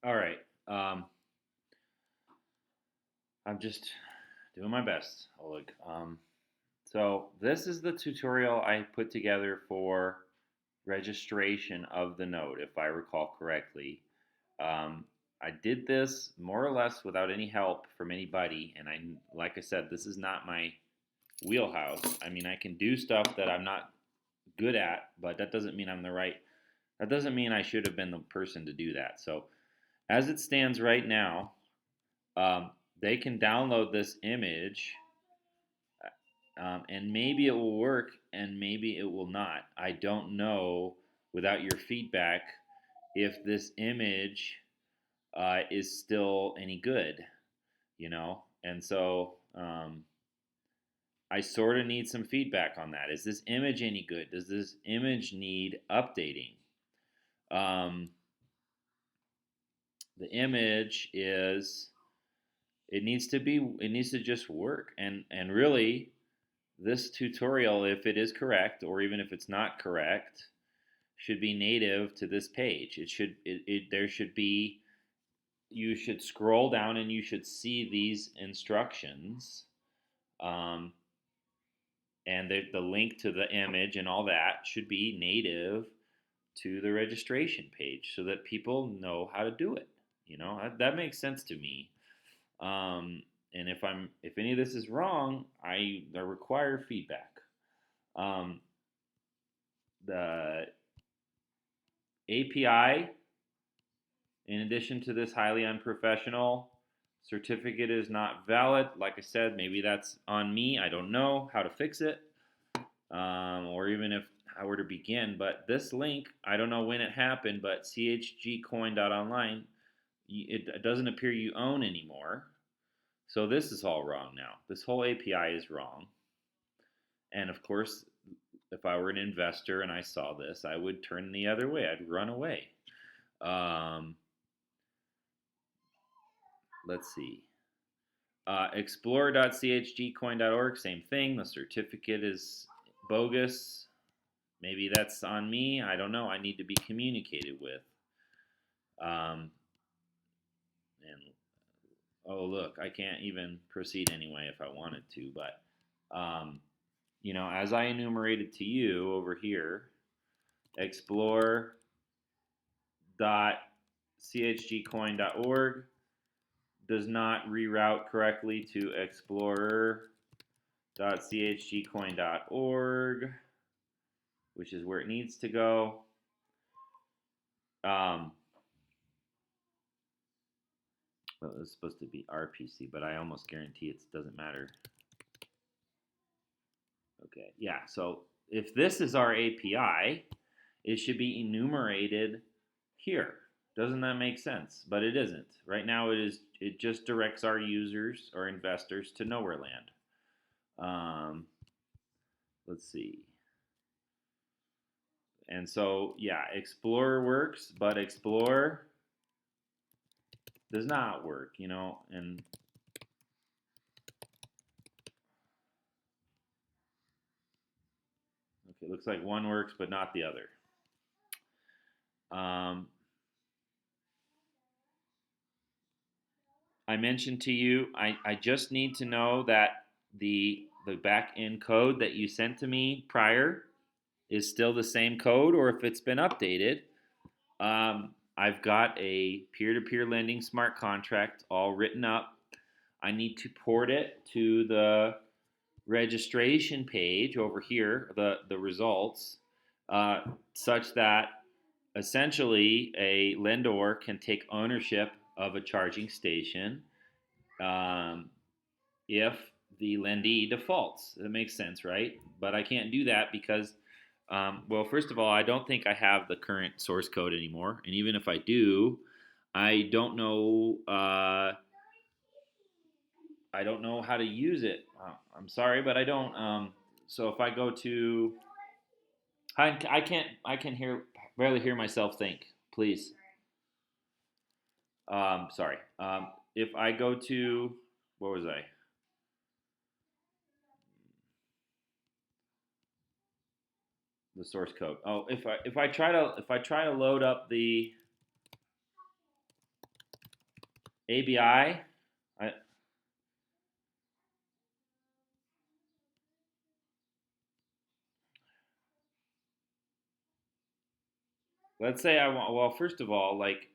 All right. I'm just doing my best, Oleg. So this is the tutorial I put together for registration of the node, if I recall correctly. Um, I did this more or less without any help from anybody, and like I said, this is not my wheelhouse. I mean, I can do stuff that I'm not good at, but that doesn't mean I'm the right. That doesn't mean I should have been the person to do that. So, as it stands right now, um, they can download this image, and maybe it will work and maybe it will not. I don't know without your feedback if this image is still any good, And so I sort of need some feedback on that. Is this image any good? Does this image need updating? Um, the image is it needs to just work, and really this tutorial, if it is correct or even if it's not correct, should be native to this page. There should be, you should scroll down and you should see these instructions, um, and the link to the image and all that should be native to the registration page so that people know how to do it. That makes sense to me. Um, and if any of this is wrong, I require feedback. Um, the API, in addition to this highly unprofessional certificate, is not valid. Like I said, maybe that's on me. I don't know how to fix it, or even if how where to begin. But this link, I don't know when it happened, but chgcoin.online, it doesn't appear you own anymore. So this is all wrong now. This whole API is wrong. And of course, if I were an investor and I saw this, I would turn the other way. I'd run away. Um, let's see. Explorer.chgcoin.org, same thing. The certificate is bogus. Maybe that's on me. I don't know. I need to be communicated with. Um, and oh, look, I can't even proceed anyway if I wanted to. But, as I enumerated to you over here, explore.chgcoin.org does not reroute correctly to explorer.chgcoin.org, which is where it needs to go. Well, it's supposed to be RPC, but I almost guarantee it doesn't matter. Okay, yeah, so if this is our API, it should be enumerated here. Doesn't that make sense? But it isn't. Right now it just directs our users or investors to nowhere land. Let's see. And so, yeah, Explorer works, but Explorer does not work, and okay, looks like one works, but not the other. I mentioned to you, I just need to know that the back end code that you sent to me prior is still the same code, or if it's been updated. I've got a peer-to-peer lending smart contract all written up. I need to port it to the registration page over here, the results, such that essentially a lender can take ownership of a charging station, um, if the lendee defaults. That makes sense, right? But I can't do that because, well, first of all, I don't think I have the current source code anymore, and even if I do, I don't know. I don't know how to use it. I'm sorry, but I don't. So if I go to, I can't. I can barely hear myself think. Please. Sorry. If I go to, where was I? The source code. Oh, if I try to load up the ABI. Let's say I want. Well, first of all, like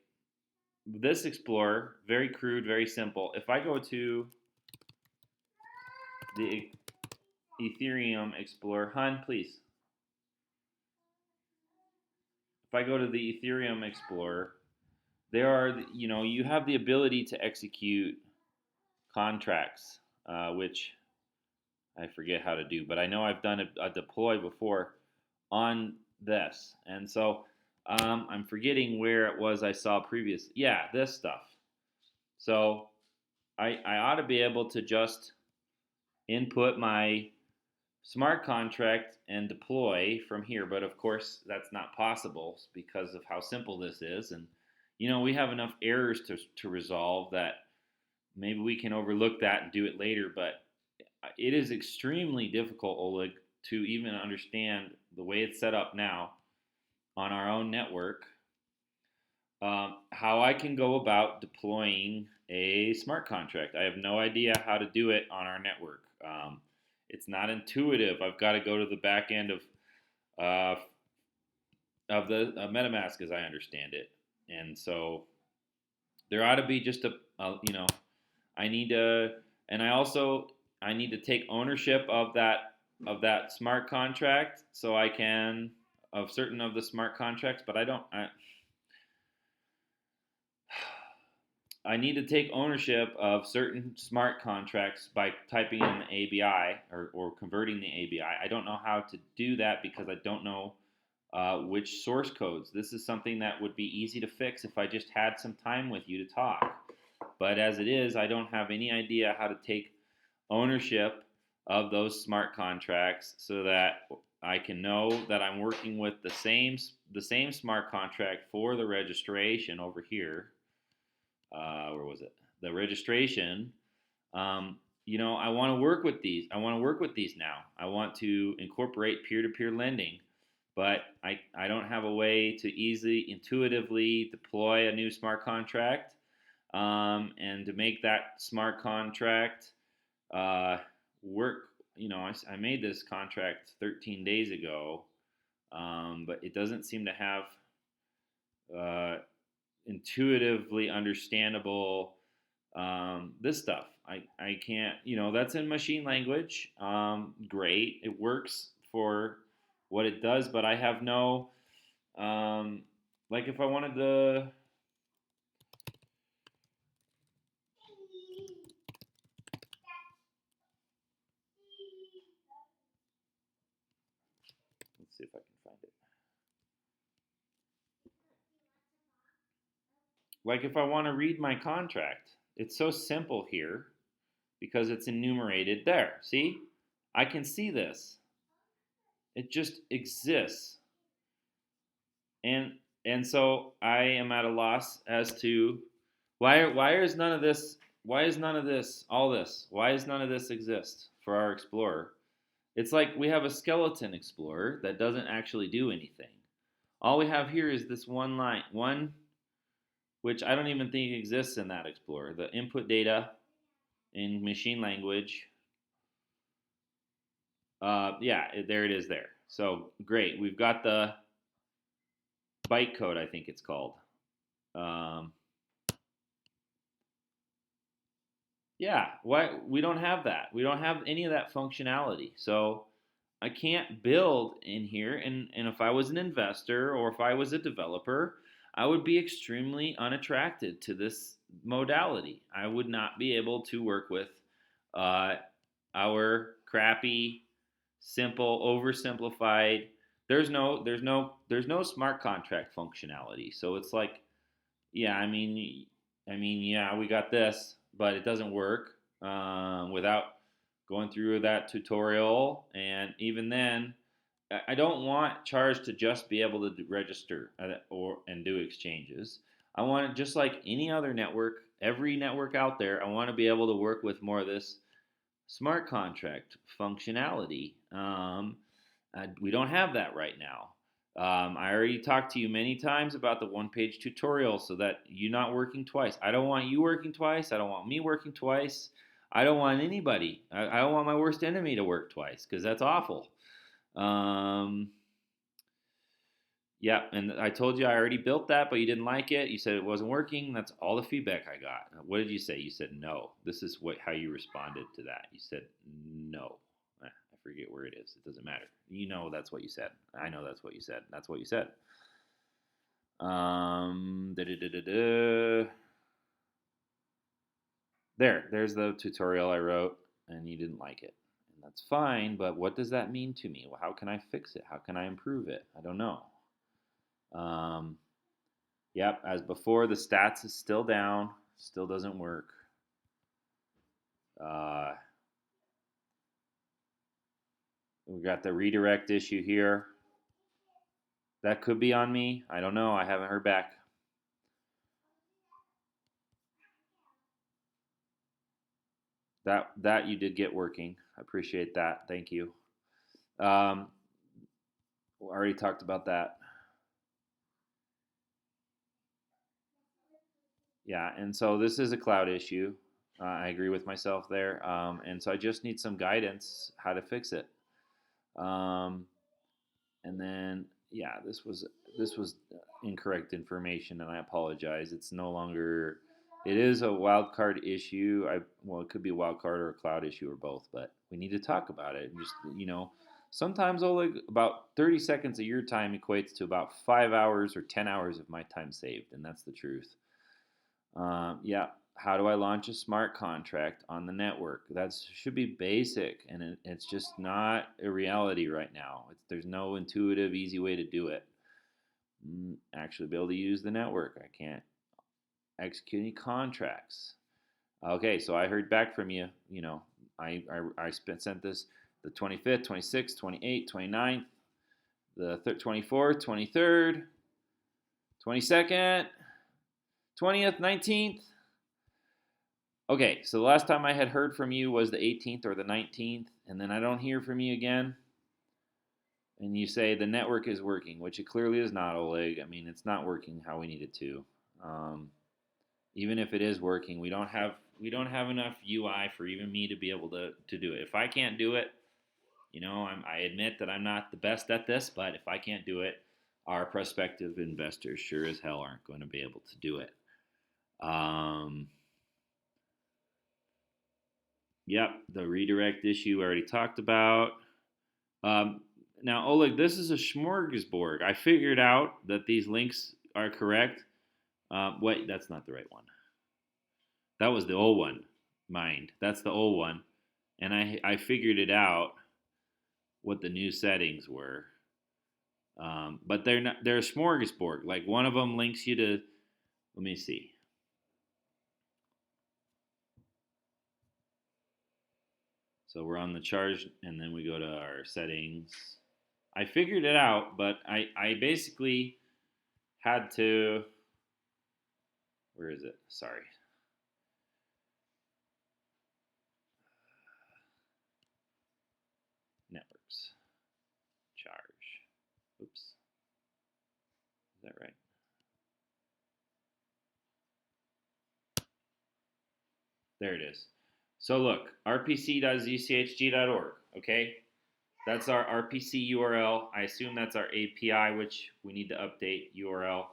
this Explorer, very crude, very simple. If I go to the Ethereum Explorer, hun, please. If I go to the Ethereum Explorer, there are, you have the ability to execute contracts, which I forget how to do, but I know I've done a deploy before on this. And so I'm forgetting where it was I saw previous. Yeah, this stuff. So I ought to be able to just input my smart contract and deploy from here. But of course, that's not possible because of how simple this is. And, we have enough errors to resolve that maybe we can overlook that and do it later. But it is extremely difficult, Oleg, to even understand the way it's set up now on our own network, how I can go about deploying a smart contract. I have no idea how to do it on our network. It's not intuitive. I've got to go to the back end uh, of the MetaMask as I understand it, and so there ought to be just I need to, and I need to take ownership of that smart contract so I can of certain of the smart contracts, but I need to take ownership of certain smart contracts by typing in the ABI or converting the ABI. I don't know how to do that because I don't know which source codes. This is something that would be easy to fix if I just had some time with you to talk. But as it is, I don't have any idea how to take ownership of those smart contracts so that I can know that I'm working with the same smart contract for the registration over here. Where was it? The registration. I want to work with these. I want to work with these now. I want to incorporate peer-to-peer lending, but I don't have a way to easily, intuitively deploy a new smart contract, and to make that smart contract work. I made this contract 13 days ago, but it doesn't seem to have uh, intuitively understandable this stuff. I can't, that's in machine language. Great. It works for what it does, but I have no, like if I wanted to, let's see if I can find it. Like if I want to read my contract, it's so simple here because it's enumerated there. See? I can see this. It just exists. And and so I am at a loss as to why is none of this why is none of this exist for our Explorer? It's like we have a skeleton Explorer that doesn't actually do anything. All we have here is this one line, one which I don't even think exists in that Explorer. The input data in machine language. Yeah, there it is there. So great. We've got the bytecode, I think it's called. Um, yeah, why we don't have that? We don't have any of that functionality. So I can't build in here. And if I was an investor or if I was a developer, I would be extremely unattracted to this modality. I would not be able to work with uh, our crappy, simple, oversimplified. There's no smart contract functionality. So it's like, yeah, yeah, we got this, but it doesn't work without going through that tutorial. And even then, I don't want Charge to just be able to register and do exchanges. I want it just like any other network, every network out there. I want to be able to work with more of this smart contract functionality. We don't have that right now. I already talked to you many times about the one-page tutorial so that you're not working twice. I don't want you working twice. I don't want me working twice. I don't want anybody. I don't want my worst enemy to work twice because that's awful. Um, yeah, and I told you I already built that, but you didn't like it. You said it wasn't working. That's all the feedback I got. What did you say? You said no. This is how you responded to that. You said no. I forget where it is. It doesn't matter. You know that's what you said. I know that's what you said. That's what you said. Da-da-da-da-da. There's the tutorial I wrote, and you didn't like it. And that's fine, but what does that mean to me? Well, how can I fix it? How can I improve it? I don't know. Um, yep, as before, the stats is still down, still doesn't work. We got the redirect issue here. That could be on me. I don't know. I haven't heard back. That you did get working. I appreciate that. Thank you. I already talked about that. Yeah, and so this is a cloud issue. I agree with myself there, and so I just need some guidance how to fix it. Um, and then yeah, this was incorrect information, and I apologize. It's no longer. It is a wild card issue. Well, it could be a wild card or a cloud issue or both, but we need to talk about it. Just sometimes Oleg, about 30 seconds of your time equates to about 5 hours or 10 hours of my time saved, and that's the truth. Yeah. How do I launch a smart contract on the network? That should be basic, and it's just not a reality right now. There's no intuitive, easy way to do it. Actually, be able to use the network. I can't execute any contracts. Okay, so I heard back from you. Sent this the 25th, 26th, 28th, 29th, the 24th, 23rd, 22nd, 20th, 19th. Okay, so the last time I had heard from you was the 18th or the 19th, and then I don't hear from you again. And you say the network is working, which it clearly is not, Oleg. I mean, it's not working how we need it to. Even if it is working, we don't have enough UI for even me to be able to do it. If I can't do it, I admit that I'm not the best at this, but if I can't do it, our prospective investors sure as hell aren't going to be able to do it. Yep, the redirect issue I already talked about. Now, Oleg, this is a smorgasbord. I figured out that these links are correct. Wait, that's not the right one. That was the old one. Mind. That's the old one. And I figured it out what the new settings were. But they're not. They're a smorgasbord. Like one of them links you to. Let me see. So we're on the charge, and then we go to our settings. I figured it out, but I basically had to. Where is it? Sorry. Networks. Charge. Oops. Is that right? There it is. So look, rpc.zchg.org, okay? That's our RPC URL. I assume that's our API, which we need to update URL.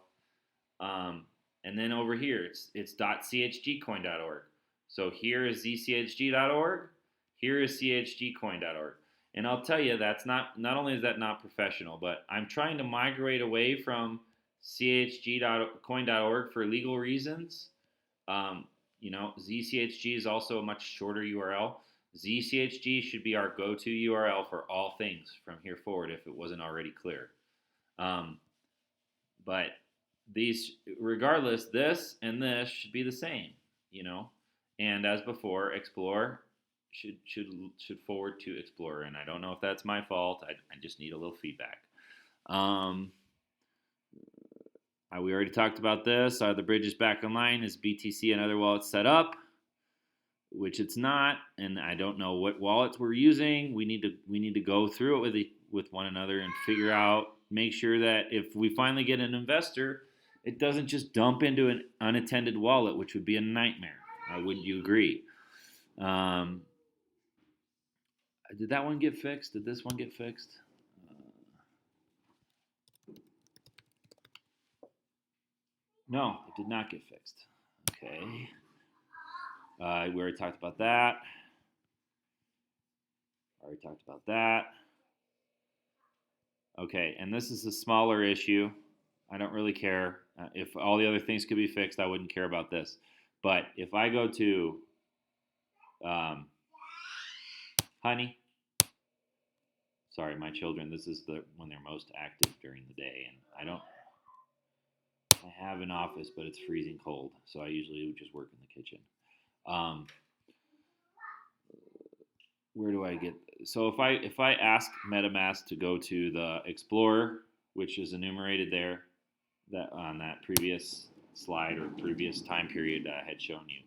And then over here, it's .chgcoin.org. So here is zchg.org. Here is chgcoin.org. And I'll tell you, that's not only is that not professional, but I'm trying to migrate away from chg.coin.org for legal reasons. ZCHG is also a much shorter URL. ZCHG should be our go-to URL for all things from here forward if it wasn't already clear. But these, regardless, this and this should be the same, And as before, Explore should forward to Explorer, and I don't know if that's my fault. I just need a little feedback. We already talked about this. Are the bridges back online? Is BTC and other wallets set up? Which it's not, and I don't know what wallets we're using. We need to go through it with one another and figure out make sure that if we finally get an investor, it doesn't just dump into an unattended wallet, which would be a nightmare. Wouldn't you agree? Um, did that one get fixed? Did this one get fixed? No, it did not get fixed. Okay. We already talked about that. Already talked about that. Okay, and this is a smaller issue. I don't really care. If all the other things could be fixed, I wouldn't care about this. But if I go to um, honey, sorry, my children, this is when they're most active during the day, and I have an office, but it's freezing cold, so I usually just work in the kitchen. Um, where do I get? So if I ask MetaMask to go to the Explorer, which is enumerated there, that on that previous slide or previous time period that I had shown you.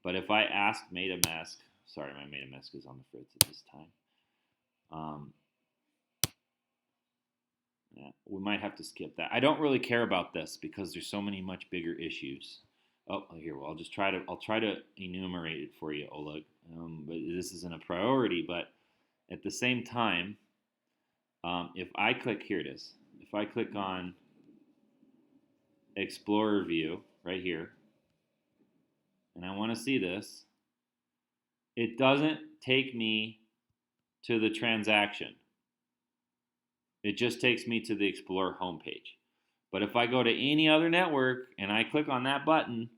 But if I ask MetaMask, sorry, my MetaMask is on the fritz at this time. Yeah, we might have to skip that. I don't really care about this because there's so many much bigger issues. Oh, here. Well, I'll try to enumerate it for you, Oleg. But this isn't a priority. But at the same time, if I click, here it is. If I click on Explorer View right here, and I want to see this, it doesn't take me to the transaction. It just takes me to the Explorer homepage. But if I go to any other network and I click on that button,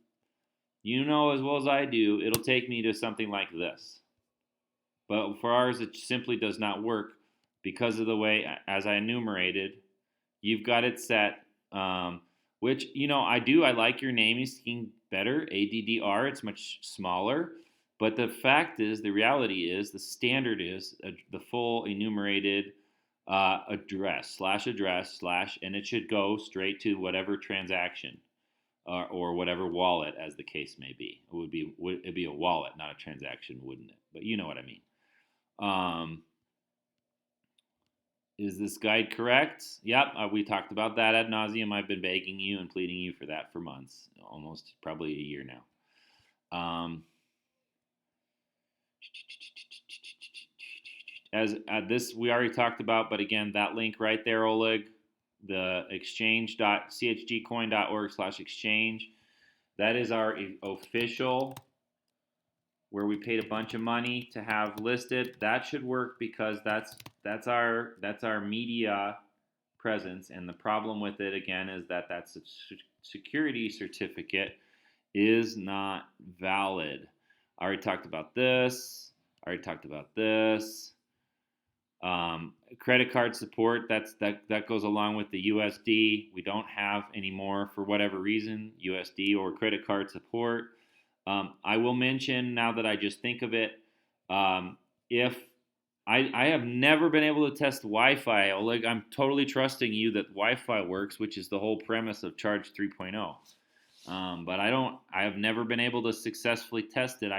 you know as well as I do, it'll take me to something like this. But for ours, it simply does not work because of the way, as I enumerated, you've got it set, which, I like your naming scheme better, ADDR, it's much smaller. But the fact is, the reality is, the standard is the full enumerated address, and it should go straight to whatever transaction or whatever wallet, as the case may be. It'd be a wallet, not a transaction, wouldn't it? But you know what I mean. Is this guide correct? Yep, we talked about that ad nauseum. I've been begging you and pleading you for that for months, almost probably a year now. As this we already talked about, but again, that link right there, Oleg, the exchange.chgcoin.org/exchange, that is our official, where we paid a bunch of money to have listed. That should work because that's our media presence. And the problem with it again is that security certificate is not valid. I already talked about this. Credit card support, that goes along with the USD. We don't have anymore, for whatever reason, USD or credit card support. I will mention, now that I just think of it, if I have never been able to test Wi-Fi, Oleg, I'm totally trusting you that Wi-Fi works, which is the whole premise of Charge 3.0. But I have never been able to successfully test it.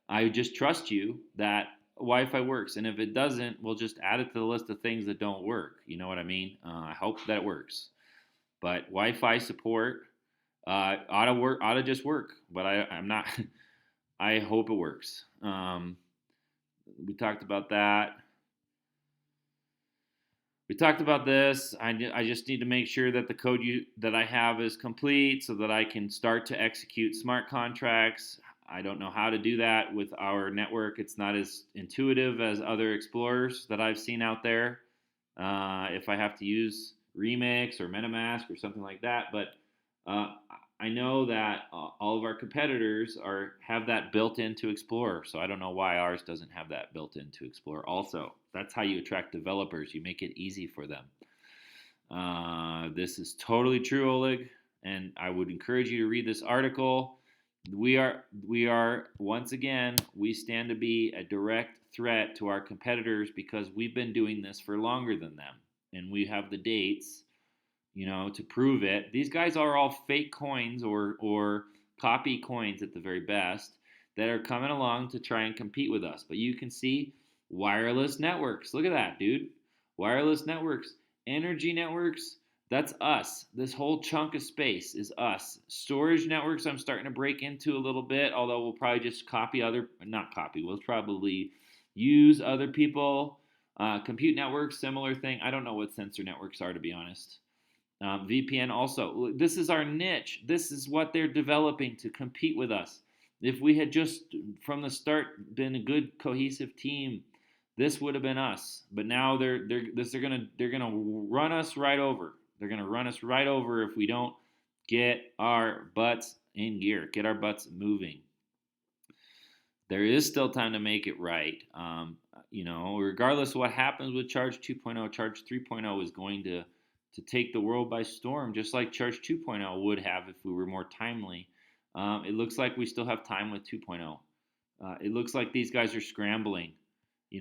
I just trust you that Wi-Fi works, and if it doesn't, we'll just add it to the list of things that don't work. You know what I mean? I hope that it works. But Wi-Fi support ought to just work. But I'm not. I hope it works. We talked about that. We talked about this. I just need to make sure that the code that I have is complete so that I can start to execute smart contracts. I don't know how to do that with our network. It's not as intuitive as other explorers that I've seen out there. If I have to use Remix or MetaMask or something like that, but I know that all of our competitors have that built into Explorer, so I don't know why ours doesn't have that built into Explorer. Also, that's how you attract developers. You make it easy for them. This is totally true, Oleg, and I would encourage you to read this article. We are once again, we stand to be a direct threat to our competitors because we've been doing this for longer than them, and we have the dates, to prove it. These guys are all fake coins or copy coins at the very best that are coming along to try and compete with us. But you can see wireless networks. Look at that, dude. Wireless networks. Energy networks, that's us. This whole chunk of space is us. Storage networks, I'm starting to break into a little bit, although we'll probably just not copy, we'll probably use other people. Compute networks, similar thing. I don't know what sensor networks are, to be honest. VPN also. This is our niche. This is what they're developing to compete with us. If we had just from the start been a good cohesive team, this would have been us. But now they're gonna run us right over. They're gonna run us right over if we don't get our butts in gear, get our butts moving. There is still time to make it right. Regardless of what happens with Charge 2.0, Charge 3.0 is going to take the world by storm, just like Charge 2.0 would have if we were more timely. It looks like we still have time with 2.0. It looks like these guys are scrambling.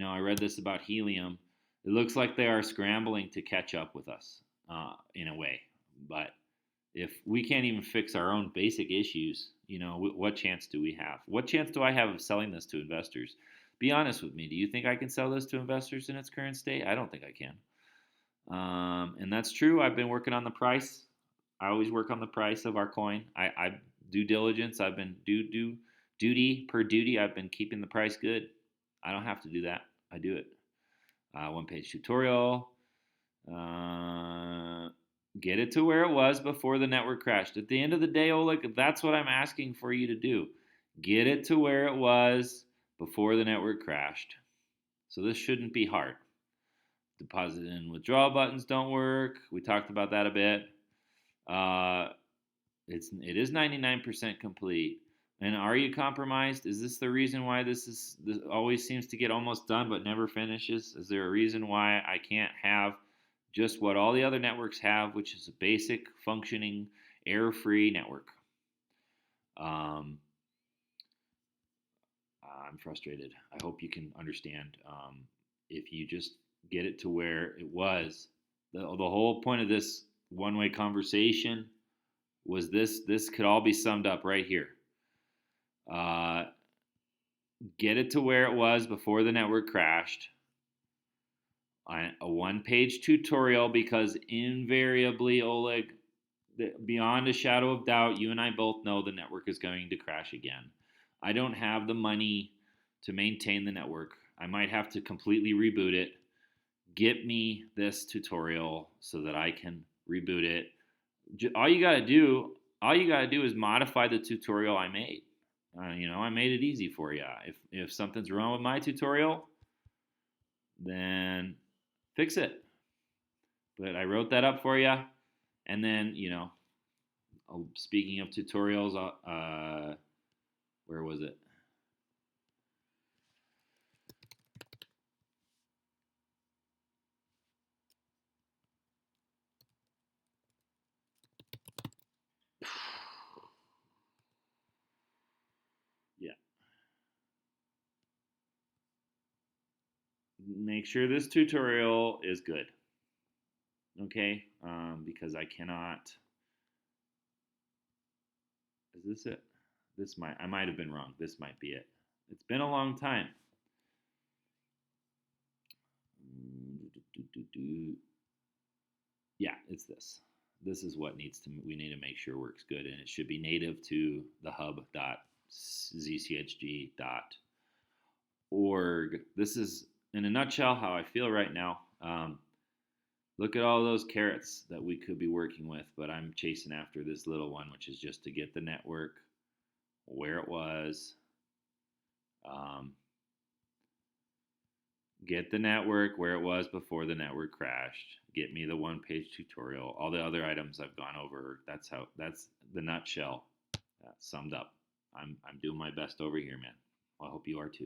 I read this about helium. It looks like they are scrambling to catch up with us in a way. But if we can't even fix our own basic issues, what chance do we have? What chance do I have of selling this to investors? Be honest with me. Do you think I can sell this to investors in its current state? I don't think I can. And that's true. I've been working on the price. I always work on the price of our coin. I due diligence. I've been duty per duty. I've been keeping the price good. I don't have to do that. I do it. One-page tutorial. Get it to where it was before the network crashed. At the end of the day, Oleg, that's what I'm asking for you to do. Get it to where it was before the network crashed. So this shouldn't be hard. Deposit and withdrawal buttons don't work. We talked about that a bit. It is 99% complete. And are you compromised? Is this the reason why this always seems to get almost done but never finishes? Is there a reason why I can't have just what all the other networks have, which is a basic functioning error-free network? I'm frustrated. I hope you can understand. If you just get it to where it was, the whole point of this one-way conversation was this could all be summed up right here. Get it to where it was before the network crashed. A one-page tutorial, because invariably, Oleg, beyond a shadow of doubt, you and I both know the network is going to crash again. I don't have the money to maintain the network. I might have to completely reboot it. Get me this tutorial so that I can reboot it. All you gotta do is modify the tutorial I made. I made it easy for you. If something's wrong with my tutorial, then fix it. But I wrote that up for you, and then speaking of tutorials, where was it? Yeah. Make sure this tutorial is good. Okay? Because I cannot. Is this it? I might have been wrong. This might be it. It's been a long time. Yeah, it's this. This is what we need to make sure works good, and it should be native to the hub.zchg.org. This is, in a nutshell, how I feel right now. Look at all those carrots that we could be working with, but I'm chasing after this little one, which is just to get the network where it was. Get the network where it was before the network crashed. Get me the one-page tutorial. All the other items I've gone over. That's the nutshell. Summed up. I'm doing my best over here, man. Well, I hope you are too.